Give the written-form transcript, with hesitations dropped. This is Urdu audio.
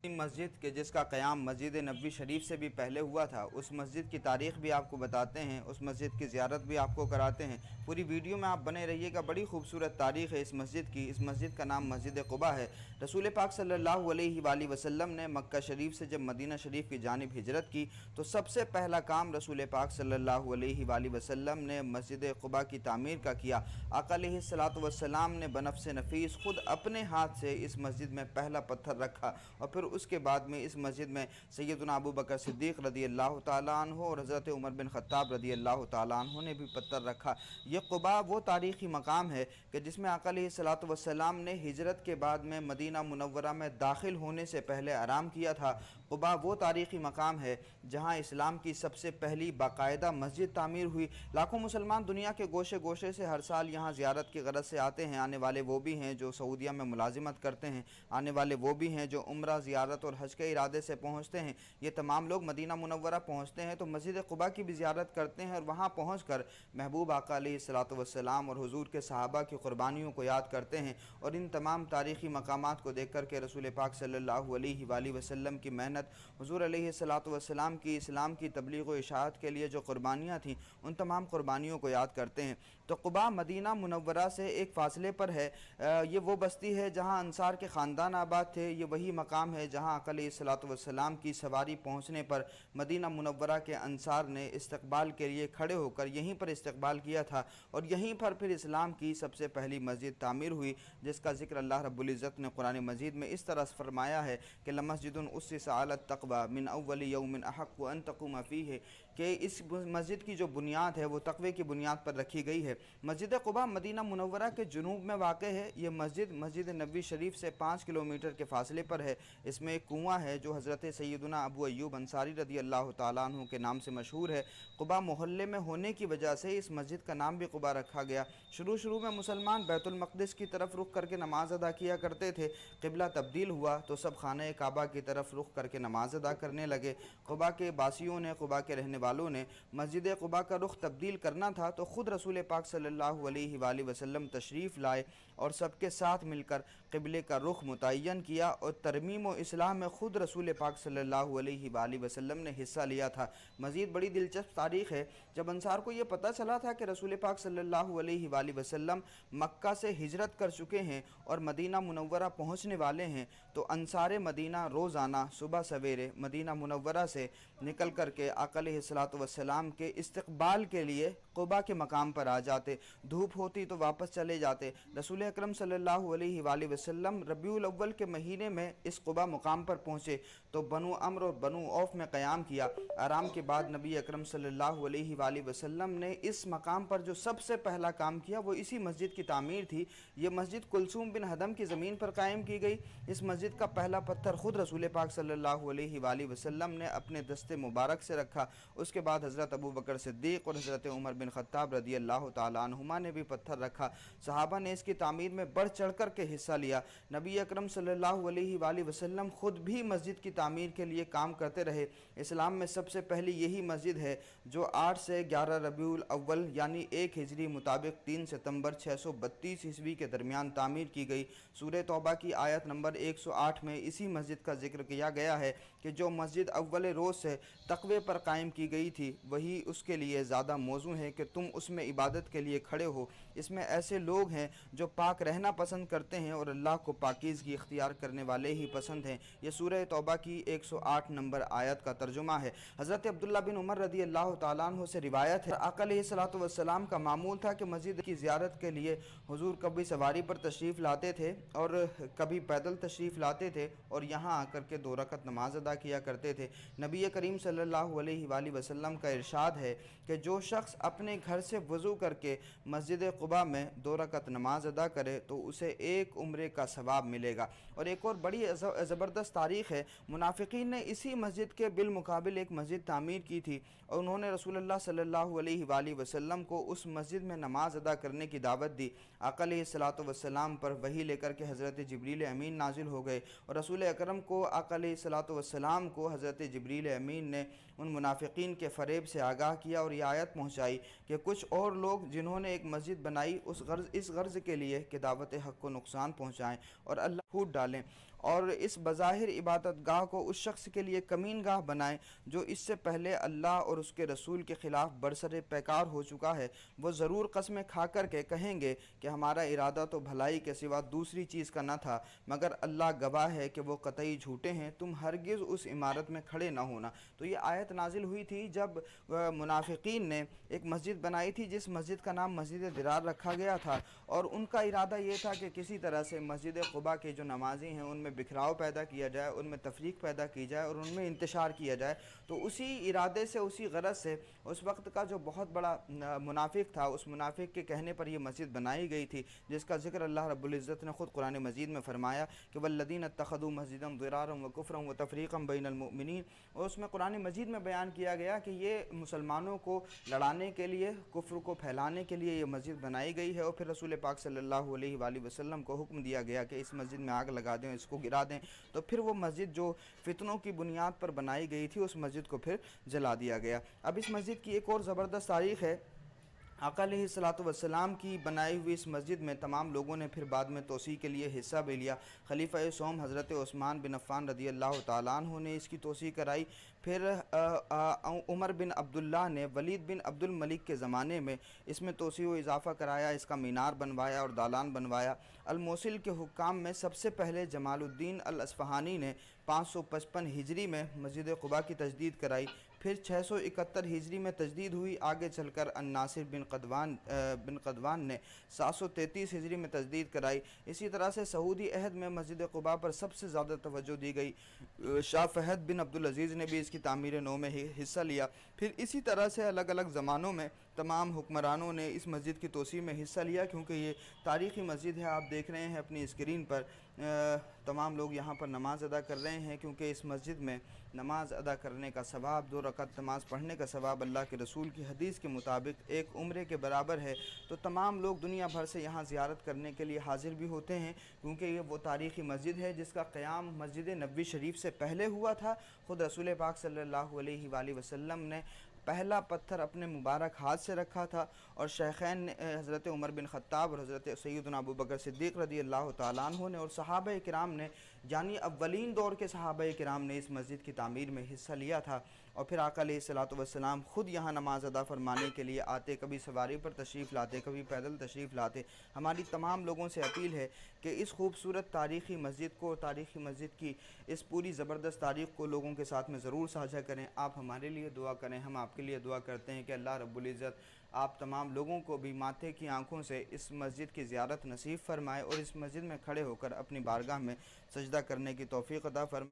مسجد کے جس کا قیام مسجد نبوی شریف سے بھی پہلے ہوا تھا، اس مسجد کی تاریخ بھی آپ کو بتاتے ہیں، اس مسجد کی زیارت بھی آپ کو کراتے ہیں۔ پوری ویڈیو میں آپ بنے رہیے گا، بڑی خوبصورت تاریخ ہے اس مسجد کی۔ اس مسجد کا نام مسجد قباء ہے۔ رسول پاک صلی اللہ علیہ وآلہ وسلم نے مکہ شریف سے جب مدینہ شریف کی جانب ہجرت کی تو سب سے پہلا کام رسول پاک صلی اللہ علیہ وآلہ وسلم نے مسجد قباء کی تعمیر کا کیا۔ آقا علیہ الصلوۃ والسلام نے بنفس نفیس خود اپنے ہاتھ سے اس مسجد میں پہلا پتھر رکھا، اور پھر اس کے بعد میں اس مسجد میں سیدنا ابو بکر صدیق رضی اللہ تعالیٰ عنہ اور حضرت عمر بن خطاب رضی اللہ تعالیٰ عنہ نے بھی پتھر رکھا۔ یہ قباء وہ تاریخی مقام ہے کہ جس میں آقا علیہ الصلوۃ والسلام نے ہجرت کے بعد میں مدینہ منورہ میں داخل ہونے سے پہلے آرام کیا تھا۔ قباء وہ تاریخی مقام ہے جہاں اسلام کی سب سے پہلی باقاعدہ مسجد تعمیر ہوئی۔ لاکھوں مسلمان دنیا کے گوشے گوشے سے ہر سال یہاں زیارت کی غرض سے آتے ہیں۔ آنے والے وہ بھی ہیں جو سعودیہ میں ملازمت کرتے ہیں، آنے والے وہ بھی ہیں جو عمرہ، زیارت اور حج کے ارادے سے پہنچتے ہیں۔ یہ تمام لوگ مدینہ منورہ پہنچتے ہیں تو مسجد قباء کی بھی زیارت کرتے ہیں، اور وہاں پہنچ کر محبوب آقا علیہ الصلوۃ والسلام اور حضور کے صحابہ کی قربانیوں کو یاد کرتے ہیں، اور ان تمام تاریخی مقامات کو دیکھ کر کے رسول پاک صلی اللہ علیہ وآلہ وسلم کی محنت، حضور علیہ الصلوۃ والسلام کی اسلام کی تبلیغ و اشاعت کے لیے جو قربانیاں تھیں، ان تمام قربانیوں کو یاد کرتے ہیں۔ تو قباء مدینہ منورہ سے ایک فاصلے پر ہے۔ یہ وہ بستی ہے جہاں انصار کے خاندان آباد تھے۔ یہ وہی مقام ہے جہاں آقا علیہ الصلوۃ والسلام کی سواری پہنچنے پر مدینہ منورہ کے انصار نے استقبال کے لیے کھڑے ہو کر یہیں پر استقبال کیا تھا، اور یہیں پر پھر اسلام کی سب سے پہلی مسجد تعمیر ہوئی، جس کا ذکر اللہ رب العزت نے قرآن مجید میں اس طرح فرمایا ہے کہ لَمَسْجِدٌ أُسِّسَ عَلَى التَّقْوَىٰ مِنْ أَوَّلِ يَوْمٍ أَحَقُّ أَن تَقُومَ فِيهِ، کہ اس مسجد کی جو بنیاد ہے وہ تقوی کی بنیاد پر رکھی گئی ہے۔ مسجد قباء مدینہ منورہ کے جنوب میں واقع ہے۔ یہ مسجد نبوی شریف سے 5 کلومیٹر کے فاصلے پر ہے۔ اس میں ایک کنواں ہے جو حضرت سیدنا ابو ایوب انصاری رضی اللہ تعالیٰ عنہ کے نام سے مشہور ہے۔ قباء محلے میں ہونے کی وجہ سے اس مسجد کا نام بھی قباء رکھا گیا۔ شروع میں مسلمان بیت المقدس کی طرف رخ کر کے نماز ادا کیا کرتے تھے۔ قبلہ تبدیل ہوا تو سب خانہ کعبہ کی طرف رخ کر کے نماز ادا کرنے لگے۔ قباء کے باسیوں نے، قباء کے رہنے والوں نے مسجد قباء کا رخ تبدیل کرنا تھا تو خود رسول پاک صلی اللہ علیہ وآلہ وسلم تشریف لائے اور سب کے ساتھ مل کر قبلے کا رخ متعین کیا، اور ترمیم و اصلاح میں خود رسول پاک صلی اللہ علیہ وآلہ وسلم نے حصہ لیا تھا۔ مزید بڑی دلچسپ تاریخ ہے، جب انصار کو یہ پتہ چلا تھا کہ رسول پاک صلی اللہ علیہ وآلہ وسلم مکہ سے ہجرت کر چکے ہیں اور مدینہ منورہ پہنچنے والے ہیں، تو انصار مدینہ روزانہ صبح سویرے مدینہ منورہ سے نکل کر کے آقا علیہ الصلوۃ والسلام کے استقبال کے لیے قباء کے مقام پر آ جاتے۔ دھوپ ہوتی تو واپس چلے جاتے۔ رسول اکرم صلی اللہ علیہ وآلہ وسلم ربیع الاول کے مہینے میں اس قباء مقام پر پہنچے تو بنو عمر اور بنو عوف میں قیام کیا۔ آرام کے بعد نبی اکرم صلی اللہ علیہ وآلہ وسلم نے اس مقام پر جو سب سے پہلا کام کیا وہ اسی مسجد کی تعمیر تھی۔ یہ مسجد کلثوم بن ہدم کی زمین پر قائم کی گئی۔ اس مسجد کا پہلا پتھر خود رسول پاک صلی اللہ علیہ وآلہ وسلم نے اپنے دست مبارک سے رکھا۔ اس کے بعد حضرت ابو بکر صدیق اور حضرت عمر بن خطاب رضی اللہ تعالیٰ عنہما نے بھی پتھر رکھا۔ صحابہ نے اس کی تعمیر میں بڑھ چڑھ کر کے حصہ لیا۔ نبی اکرم صلی اللہ علیہ وآلہ وسلم خود بھی مسجد کی تعمیر کے لیے کام کرتے رہے۔ اسلام میں سب سے پہلی یہی مسجد ہے جو 8 سے 11 ربیع الاول یعنی 1 ہجری مطابق 3 ستمبر 632 عیسوی کے درمیان تعمیر کی گئی۔ سورہ توبہ کی آیت نمبر 108 میں اسی مسجد کا ذکر کیا گیا ہے کہ جو مسجد اول روز سے تقوی پر قائم کی گئی تھی وہی اس کے لیے زیادہ موزوں ہے کہ تم اس میں عبادت کے لیے کھڑے ہو۔ اس میں ایسے لوگ ہیں جو پاک رہنا پسند کرتے ہیں اور اللہ کو پاکیزگی اختیار کرنے والے ہی پسند ہیں۔ یہ سورہ توبہ کی 108 نمبر آیت کا ترجمہ ہے۔ حضرت عبداللہ بن عمر رضی اللہ تعالیٰ عنہ سے روایت ہے، آقا علیہ الصلوۃ والسلام کا معمول تھا کہ مسجد کی زیارت کے لیے حضور کبھی سواری پر تشریف لاتے تھے اور کبھی پیدل تشریف لاتے تھے اور یہاں آ کر کے 2 رکعت نماز ادا کیا کرتے تھے۔ نبی کریم صلی اللہ علیہ وآلہ وسلم کا ارشاد ہے کہ جو شخص اپنے گھر سے وضو کر کے مسجد قباء میں 2 رکعت نماز ادا کرے تو اسے 1 عمرے کا ثواب ملے گا۔ اور ایک اور بڑی زبردست تاریخ ہے، منافقین نے اسی مسجد کے بالمقابل ایک مسجد تعمیر کی تھی اور انہوں نے رسول اللہ صلی اللہ علیہ وآلہ وسلم کو اس مسجد میں نماز ادا کرنے کی دعوت دی۔ آقا علیہ الصلوۃ والسلام پر وحی لے کر کے حضرت جبریل امین نازل ہو گئے اور رسول اکرم کو آقا علیہ الصلوۃ والسلام کو حضرت جبریل امین نے ان منافقین کے فریب سے آگاہ کیا اور یہ آیت پہنچائی کہ کچھ اور لوگ جنہوں نے ایک مسجد بنائی اس غرض کے لیے کہ دعوت حق کو نقصان پہنچائیں اور اللہ پھوٹ ڈالیں اور اس بظاہر عبادت گاہ کو اس شخص کے لیے کمین گاہ بنائیں جو اس سے پہلے اللہ اور اس کے رسول کے خلاف برسر پیکار ہو چکا ہے، وہ ضرور قسمیں کھا کر کے کہیں گے کہ ہمارا ارادہ تو بھلائی کے سوا دوسری چیز کا نہ تھا، مگر اللہ گواہ ہے کہ وہ قطعی جھوٹے ہیں، تم ہرگز اس عمارت میں کھڑے نہ ہونا۔ تو یہ آیت نازل ہوئی تھی جب منافقین نے ایک مسجد بنائی تھی جس مسجد کا نام مسجد درار رکھا گیا تھا، اور ان کا ارادہ یہ تھا کہ کسی طرح سے مسجد قباء کے جو نمازی ہیں ان میں بکھراؤ پیدا کیا جائے، ان میں تفریق پیدا کی جائے اور ان میں انتشار کیا جائے۔ تو اسی ارادے سے، اسی غرض سے اس وقت کا جو بہت بڑا منافق تھا، اس منافق کے کہنے پر یہ مسجد بنائی گئی تھی، جس کا ذکر اللہ رب العزت نے خود قرآن مجید میں فرمایا کہ والذین اتخذوا مسجدا ضرارا وکفرا وتفریقا بین المؤمنین، اور اس میں قرآن مجید میں بیان کیا گیا کہ یہ مسلمانوں کو لڑانے کے لیے، کفر کو پھیلانے کے لیے یہ مسجد بنائی گئی ہے، اور پھر رسول پاک صلی اللہ علیہ وآلہ وسلم کو حکم دیا گیا کہ اس مسجد میں آگ لگا دیں، اس کو گرا دیں۔ تو پھر وہ مسجد جو فتنوں کی بنیاد پر بنائی گئی تھی، اس مسجد کو پھر جلا دیا گیا۔ اب اس مسجد کی ایک اور زبردست تاریخ ہے۔ آقا علیہ الصلوۃ والسلام کی بنائی ہوئی اس مسجد میں تمام لوگوں نے پھر بعد میں توسیع کے لیے حصہ بھی لیا۔ خلیفہ سوم حضرت عثمان بن عفان رضی اللہ تعالیٰ عنہ نے اس کی توسیع کرائی، پھر عمر بن عبداللہ نے ولید بن عبد الملک کے زمانے میں اس میں توسیع و اضافہ کرایا، اس کا مینار بنوایا اور دالان بنوایا۔ الموصل کے حکام میں سب سے پہلے جمال الدین الاصفہانی نے 555 ہجری میں مسجد قباء کی تجدید کرائی، پھر 671 ہجری میں تجدید ہوئی۔ آگے چل کر الناصر بن قدوان نے 733 ہجری میں تجدید کرائی۔ اسی طرح سے سعودی عہد میں مسجد قباء پر سب سے زیادہ توجہ دی گئی۔ شاہ فہد بن عبدالعزیز نے بھی اس کی تعمیر نو میں حصہ لیا۔ پھر اسی طرح سے الگ الگ زمانوں میں تمام حکمرانوں نے اس مسجد کی توسیع میں حصہ لیا، کیونکہ یہ تاریخی مسجد ہے۔ آپ دیکھ رہے ہیں اپنی اسکرین پر تمام لوگ یہاں پر نماز ادا کر رہے ہیں، کیونکہ اس مسجد میں نماز ادا کرنے کا ثواب، 2 رکعت نماز پڑھنے کا ثواب اللہ کے رسول کی حدیث کے مطابق ایک عمرے کے برابر ہے۔ تو تمام لوگ دنیا بھر سے یہاں زیارت کرنے کے لیے حاضر بھی ہوتے ہیں، کیونکہ یہ وہ تاریخی مسجد ہے جس کا قیام مسجد نبوی شریف سے پہلے ہوا تھا۔ خود رسول پاک صلی اللہ علیہ وآلہ وسلم نے پہلا پتھر اپنے مبارک ہاتھ سے رکھا تھا، اور شیخین نے حضرت عمر بن خطاب اور حضرت سیدنا ابو بکر صدیق رضی اللہ تعالیٰ عنہ نے اور صحابہ کرام نے، یعنی اولین دور کے صحابہ کرام نے اس مسجد کی تعمیر میں حصہ لیا تھا۔ اور پھر آقا علیہ الصلوۃ والسلام خود یہاں نماز ادا فرمانے کے لیے آتے، کبھی سواری پر تشریف لاتے، کبھی پیدل تشریف لاتے۔ ہماری تمام لوگوں سے اپیل ہے کہ اس خوبصورت تاریخی مسجد کو، تاریخی مسجد کی اس پوری زبردست تاریخ کو لوگوں کے ساتھ میں ضرور ساجھا کریں۔ آپ ہمارے لیے دعا کریں، ہم آپ کے لیے دعا کرتے ہیں کہ اللہ رب العزت آپ تمام لوگوں کو بھی ماتھے کی آنکھوں سے اس مسجد کی زیارت نصیب فرمائے، اور اس مسجد میں کھڑے ہو کر اپنی بارگاہ میں سجدہ کرنے کی توفیق عطا فرمائے۔